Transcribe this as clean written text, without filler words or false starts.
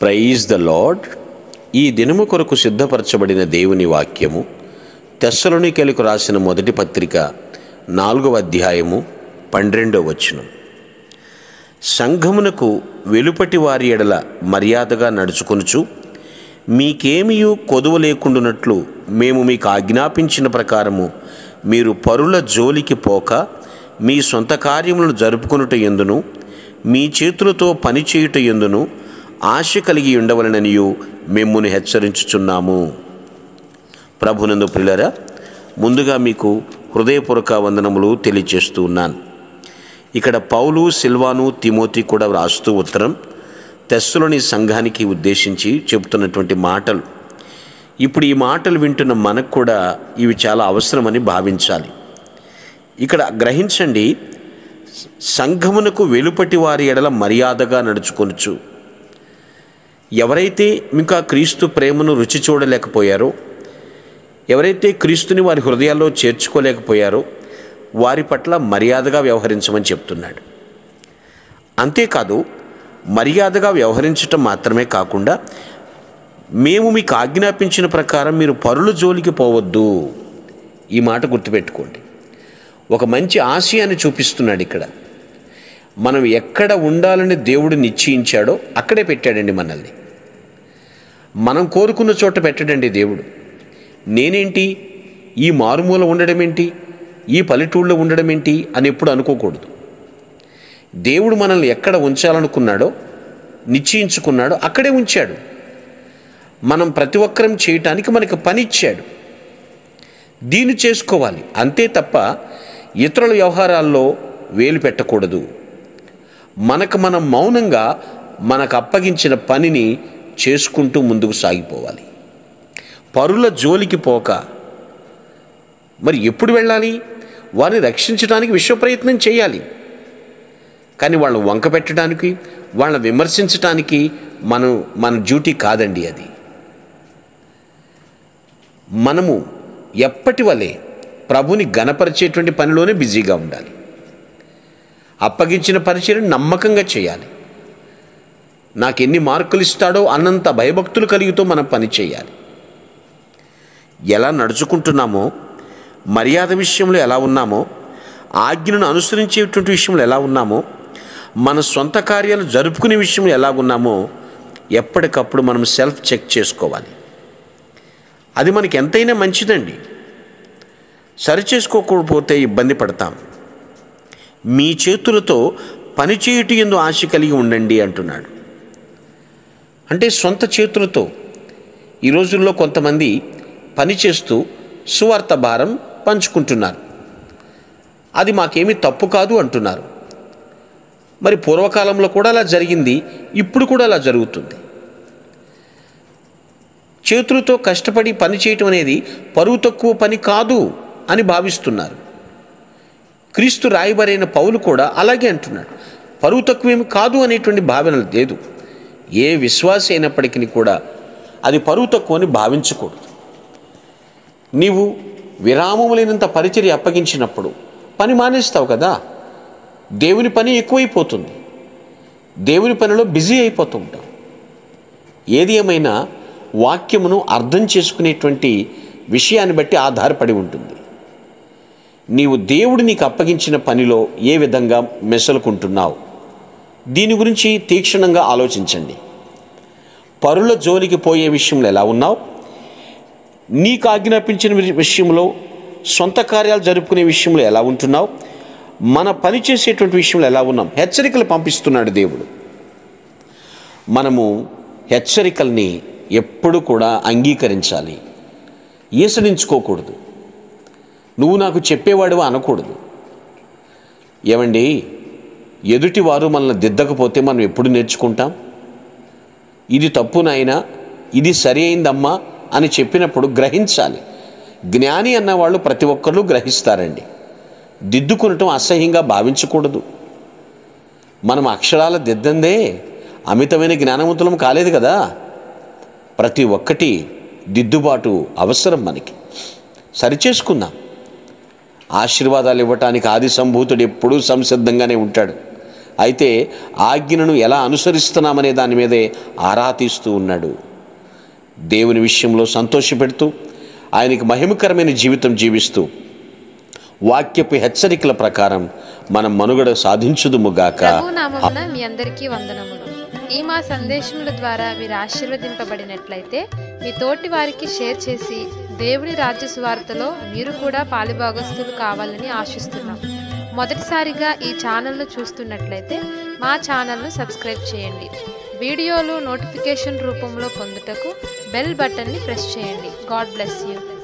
Praise the lord. ఈ దినము కొరకు సిద్ధపరచబడిన దేవుని వాక్యము తెస్సలోనికీయులకు రాసిన మొదటి పత్రిక 4వ అధ్యాయము 12వ వచనం. సంఘమునకు వెలుపటి వారి ఎడల మర్యాదగా నడుచుకొనుచు మీకేమియూ కొదువ లేకుండునట్లు మేము మీకు ఆజ్ఞాపించిన ప్రకారము మీరు పరుల జోలికి పోక మీ సొంత కార్యములను జరుపుకొనుట యందును మీ చేతులతో పనిచేయుట యందును ఆశ కలిగి ఉండవలననియు మిమ్మును హెచ్చరించుచున్నాము. ప్రభునందు ప్రియులారా, ముందుగా మీకు హృదయపూర్వక వందనములు తెలియజేస్తూ ఉన్నాను. ఇక్కడ పౌలు, సిల్వాను, తిమోతి కూడా రాస్తూ ఉత్తరం తెస్సలోని సంఘానికి ఉద్దేశించి చెబుతున్నటువంటి మాటలు. ఇప్పుడు ఈ మాటలు వింటున్న మనకు కూడా ఇవి చాలా అవసరమని భావించాలి. ఇక్కడ గ్రహించండి, సంఘమునకు వెలుపటి వారి ఎడల మర్యాదగా నడుచుకొనుచు. ఎవరైతే ఇంకా క్రీస్తు ప్రేమను రుచి చూడలేకపోయారో, ఎవరైతే క్రీస్తుని వారి హృదయాల్లో చేర్చుకోలేకపోయారో వారి పట్ల మర్యాదగా వ్యవహరించమని చెప్తున్నాడు. అంతేకాదు, మర్యాదగా వ్యవహరించటం మాత్రమే కాకుండా మేము మీకు ఆజ్ఞాపించిన ప్రకారం మీరు పరుల జోలికి పోవద్దు. ఈ మాట గుర్తుపెట్టుకోండి. ఒక మంచి ఆశయాన్ని చూపిస్తున్నాడు ఇక్కడ. మనం ఎక్కడ ఉండాలని దేవుడు నిశ్చయించాడో అక్కడే పెట్టాడండి మనల్ని. మనం కోరుకున్న చోట పెట్టడండి దేవుడు. నేనేంటి, ఈ మారుమూల ఉండడం ఏంటి, ఈ పల్లెటూళ్ళలో ఉండడం ఏంటి అని ఎప్పుడు అనుకోకూడదు. దేవుడు మనల్ని ఎక్కడ ఉంచాలనుకున్నాడో, నిశ్చయించుకున్నాడో అక్కడే ఉంచాడు. మనం ప్రతి ఒక్కరం చేయటానికి మనకు పని ఇచ్చాడు. దీన్ని చేసుకోవాలి అంతే తప్ప ఇతరుల వ్యవహారాల్లో వేలు పెట్టకూడదు. మనకు మనం మౌనంగా మనకు అప్పగించిన పనిని చేసుకుంటూ ముందుకు సాగిపోవాలి. పరుల జోలికి పోక మరి ఎప్పుడు వెళ్ళాలి? వారిని రక్షించడానికి విశ్వప్రయత్నం చేయాలి. కానీ వాళ్ళని వంక పెట్టడానికి, వాళ్ళని విమర్శించడానికి మన డ్యూటీ కాదండి అది. మనము ఎప్పటి వలె ప్రభుని ఘనపరిచేటువంటి పనిలోనే బిజీగా ఉండాలి. అప్పగించిన పరిచయం నమ్మకంగా చేయాలి. నాకు ఎన్ని మార్కులు ఇస్తాడో అన్నంత భయభక్తులు కలిగితో మనం పని చేయాలి. ఎలా నడుచుకుంటున్నామో, మర్యాద విషయంలో ఎలా ఉన్నామో, ఆజ్ఞను అనుసరించేటువంటి విషయంలో ఎలా ఉన్నామో, మన సొంత కార్యాలు జరుపుకునే విషయంలో ఎలా ఉన్నామో ఎప్పటికప్పుడు మనం సెల్ఫ్ చెక్ చేసుకోవాలి. అది మనకి ఎంతైనా మంచిదండి. సరిచేసుకోకపోతే ఇబ్బంది పడతాం. మీ చేతులతో పనిచేయుట యందు ఆశ కలిగి ఉండండి అంటున్నాడు. అంటే సొంత చేతులతో. ఈ రోజుల్లో కొంతమంది పనిచేస్తూ సువార్త భారం పంచుకుంటున్నారు. అది మాకేమీ తప్పు కాదు అంటున్నారు. మరి పూర్వకాలంలో కూడా అలా జరిగింది, ఇప్పుడు కూడా అలా జరుగుతుంది. చేతులతో కష్టపడి పని చేయటం అనేది పరువు తక్కువ పని కాదు అని భావిస్తున్నారు. క్రీస్తు రాయబరైన పౌలు కూడా అలాగే అంటున్నాడు. పరువు తక్కువేమి కాదు అనేటువంటి భావన లేదు. ఏ విశ్వాసి అయినప్పటికీ కూడా అది పరువు తక్కువ అని భావించకూడదు. నీవు విరామము లేనంత పరిచర్య అప్పగించినప్పుడు పని మానేస్తావు కదా. దేవుని పని ఎక్కువైపోతుంది. దేవుని పనిలో బిజీ అయిపోతూ ఉంటావు. ఏది ఏమైనా వాక్యమును అర్థం చేసుకునేటువంటి విషయాన్ని బట్టి ఆధారపడి ఉంటుంది. నీవు దేవుడు నీకు అప్పగించిన పనిలో ఏ విధంగా మెసలుకుంటున్నావు, దీని గురించి తీక్షణంగా ఆలోచించండి. పరుల జోలికి పోయే విషయంలో ఎలా ఉన్నావు, నీకు ఆజ్ఞాపించిన విషయంలో, సొంత కార్యాలు జరుపుకునే విషయంలో ఎలా ఉంటున్నావు, మన పని చేసేటువంటి విషయంలో ఎలా ఉన్నాం. హెచ్చరికలు పంపిస్తున్నాడు దేవుడు. మనము హెచ్చరికల్ని ఎప్పుడు కూడా అంగీకరించాలి. ఈసడించుకోకూడదు. నువ్వు నాకు చెప్పేవాడివా అనకూడదు. ఏమండి, ఎదుటివారు మనల్ని దిద్దకపోతే మనం ఎప్పుడు నేర్చుకుంటాం? ఇది తప్పు నాయనా, ఇది సరి అయిందమ్మా అని చెప్పినప్పుడు గ్రహించాలి. జ్ఞాని అన్నవాళ్ళు ప్రతి ఒక్కరు గ్రహిస్తారండి. దిద్దుకునటం అసహ్యంగా భావించకూడదు. మనం అక్షరాల దిద్దందే అమితమైన జ్ఞానవంతులం కాలేదు కదా. ప్రతి ఒక్కటి దిద్దుబాటు అవసరం. మనకి సరిచేసుకుందాం. ఆశీర్వాదాలు ఇవ్వటానికి ఆది సంభూతుడు ఎప్పుడూ సంసిద్ధంగానే ఉంటాడు. అయితే ఆజ్ఞను ఎలా అనుసరిస్తున్నామనే దాని మీదే ఆరా తీస్తూ ఉన్నాడు. దేవుని విషయంలో సంతోషపెడుతూ ఆయనకి మహిమకరమైన జీవితం జీవిస్తూ వాక్యపు హెచ్చరికల ప్రకారం మనం మనుగడ సాధించుదుముగాక. ప్రభునామమున మీ అందరికీ వందనములు. ఈ మా సందేశముల ద్వారా మీరు ఆశీర్వదింపబడినట్లయితే మీ తోటి వారికి షేర్ చేసి దేవుని రాజ్య సువార్తలో మీరు కూడా పాలుభాగస్తులు కావాలని ఆశిస్తున్నాం. మొదటిసారిగా ఈ ఛానల్ను చూస్తున్నట్లయితే మా ఛానల్ను సబ్స్క్రైబ్ చేయండి. వీడియోలు నోటిఫికేషన్ రూపంలో పొందుటకు బెల్ బటన్ని ప్రెస్ చేయండి. God bless you.